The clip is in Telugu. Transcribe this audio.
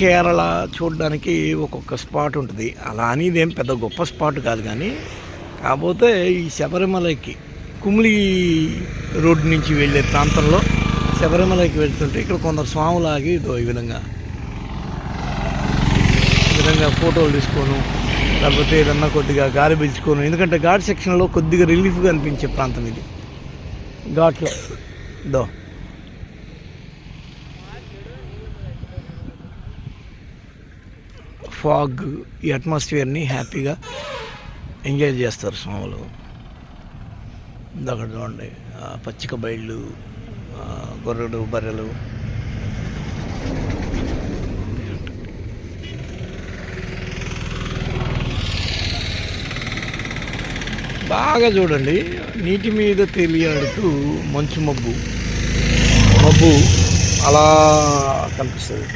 కేరళ చూడడానికి ఒక్కొక్క స్పాట్ ఉంటుంది. అలా అని ఇదేం పెద్ద గొప్ప స్పాట్ కాదు, కానీ కాకపోతే ఈ శబరిమలకి కుమిలి రోడ్డు నుంచి వెళ్ళే ప్రాంతంలో శబరిమలకి వెళ్తుంటే ఇక్కడ కొందరు స్వాములాగి ఈ విధంగా ఫోటోలు తీసుకోను, లేకపోతే ఏదన్నా కొద్దిగా గాలి పీల్చుకోను. ఎందుకంటే ఘాట్ సెక్షన్లో కొద్దిగా రిలీఫ్గా అనిపించే ప్రాంతం ఇది. ఘాట్లో దో ఫాగ్, ఈ అట్మాస్ఫియర్ని హ్యాపీగా ఎంజాయ్ చేస్తారు స్వాములు. అక్కడ చూడండి పచ్చిక బయళ్ళు, గొర్రెలు, బర్రెలు. బాగా చూడండి, నీటి మీద తేలియాడుతూ మంచు మబ్బు అలా కనిపిస్తుంది.